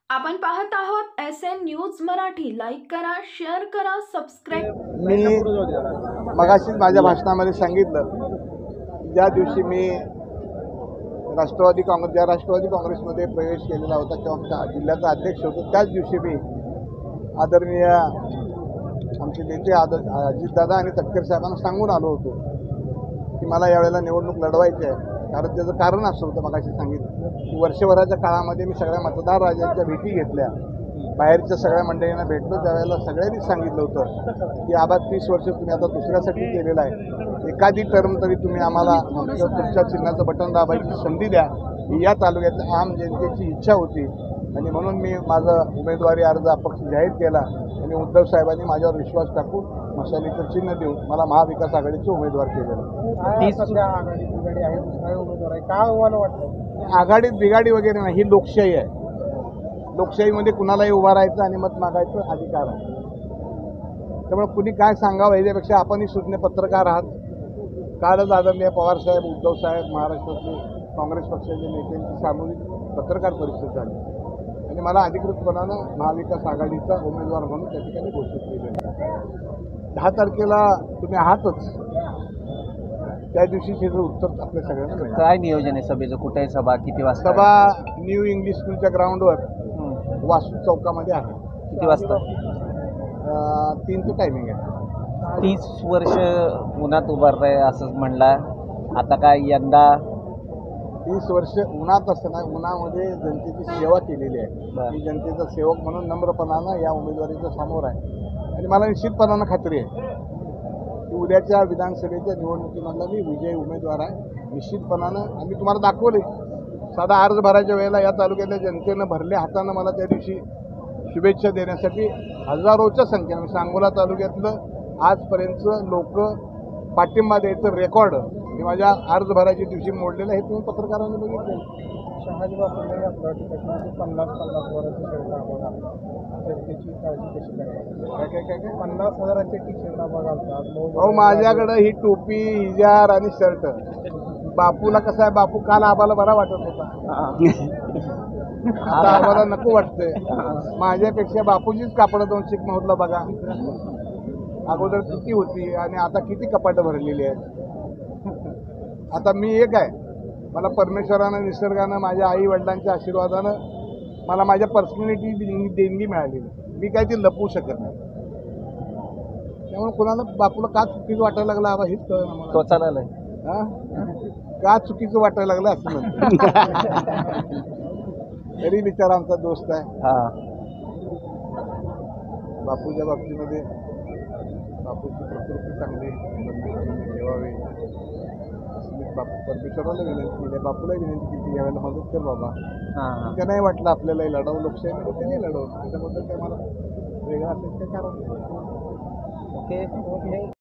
आपण पाहत आहोत SN न्यूज मराठी. लाईक करा, शेअर करा, सबस्क्राईब. मी मगाशीच माझ्या भाषणामध्ये सांगितलं, ज्या दिवशी मी राष्ट्रवादी काँग्रेसमध्ये प्रवेश केलेला होता किंवा आमच्या जिल्ह्याचा अध्यक्ष होतो, त्याच दिवशी मी आदरणीय आमचे नेते अजितदादा आणि तटकरे साहेबांना सांगून आलो होतो की मला यावेळेला निवडणूक लढवायची आहे. कारण त्याचं कारण असं होतं, मगाशी सांगितलं की वर्षभराच्या काळामध्ये मी सगळ्या मतदार राजांच्या भेटी घेतल्या, बाहेरच्या सगळ्या मंडळींना भेटलो. त्यावेळेला सगळ्यांनीच सांगितलं होतं की आबा 30 वर्ष तुम्ही आता दुसऱ्यासाठी केलेलं आहे, एखादी टर्म तरी तुम्ही आम्हाला तुमच्या चिन्हाचं बटन दाबायची संधी द्या. ही या तालुक्यातल्या आम जनतेची इच्छा होती आणि म्हणून मी माझा उमेदवारी अर्ज अपक्ष जाहीर केला आणि उद्धव साहेबांनी माझ्यावर विश्वास टाकून मशालीचं चिन्ह देऊन मला महाविकास आघाडीचे उमेदवार केलेलं. आघाडीत बिघाडी वगैरे नाही, ही लोकशाही आहे. लोकशाहीमध्ये कुणालाही उभा राहायचं आणि मत मागायचं अधिकार आहे. त्यामुळे कुणी काय सांगावं याच्यापेक्षा आपणही सुज्ञ पत्रकार आहात. कालच आदरणीय पवारसाहेब, उद्धव साहेब, महाराष्ट्राचे काँग्रेस पक्षाचे नेत्यांची सामूहिक पत्रकार परिषद झाली आणि मला अधिकृतपणानं महाविकास आघाडीचा उमेदवार म्हणून त्या ठिकाणी घोषित केलेलं. 10 तारखेला तुम्ही आहातच, त्या दिवशी त्याचं उत्तर आपल्या सगळ्यांना मिळेल. काय नियोजन आहे सभेचं? कुठे आहे सभा? किती वाजता? सभा न्यू इंग्लिश स्कूलच्या ग्राउंडवर वासू चौकामध्ये आहे. किती वाजता? 3चं टायमिंग आहे. 30 वर्ष उन्हात उभारताय असं म्हणला. आता काय यंदा 30 वर्ष उन्हात असताना उन्हामध्ये जनतेची सेवा केलेली आहे. मी जनतेचा सेवक म्हणून नम्रपणानं या उमेदवारीच्या समोर आहे आणि मला निश्चितपणानं खात्री आहे की उद्याच्या विधानसभेच्या निवडणुकीमधला मी विजयी उमेदवार आहे. निश्चितपणानं आम्ही तुम्हाला दाखवले. साधा अर्ज भरायच्या वेळेला या तालुक्यातल्या जनतेनं भरल्या हातानं मला त्या दिवशी शुभेच्छा देण्यासाठी हजारोच्या संख्येनं, सांगोला तालुक्यातलं आजपर्यंतचं लोक पाठिंबा द्यायचं रेकॉर्ड मी माझ्या अर्ज भरायच्या दिवशी मोडलेलं आहे. तुम्ही पत्रकारांनी बघितलं. शहाजी बापूंनी आपल्या ठिकाणी 50,000 वराची शर्ट बघाल, त्याची काळजी कशी करायची? काय 50,000चे टी शर्ट बघालतात. अहो, माझ्याकडं ही टोपी, इजार आणि शर्ट. बापूला कसं आहे, बापू काल आम्हाला बरा वाटत होता, आता आम्हाला नको वाटतंय. माझ्यापेक्षा बापूचीच कापडं 200 महोदला बघा, अगोदर किती होती आणि आता किती कपाटं भरलेली आहेत. आता मी एक आहे, मला परमेश्वरानं, निसर्गानं, माझ्या आई वडिलांच्या आशीर्वादानं मला माझ्या पर्सनॅलिटी देणगी मिळालेली. मी काय ती लपवू शकत नाही. त्यामुळे कुणाला बापूला का चुकीचं वाटायला लागलं आबा हेच कळलं मला. टोचायला का चुकीचं वाटायला लागलं असं म्हणतो. तरी बिचारा आमचा दोस्त आहे. बापूच्या बाबतीमध्ये बापूची प्रकृती चांगली ठेवावी असं मी परमेश्वराला विनंती केली, बापूला विनंती केली यावेळेला मदत कर बाबा. त्या नाही वाटलं आपल्यालाही लढवलं, लोकशाहीमध्ये ते नाही लढवलं, त्याच्याबद्दल काय मला वेगळं असेल काय कारण. ओके.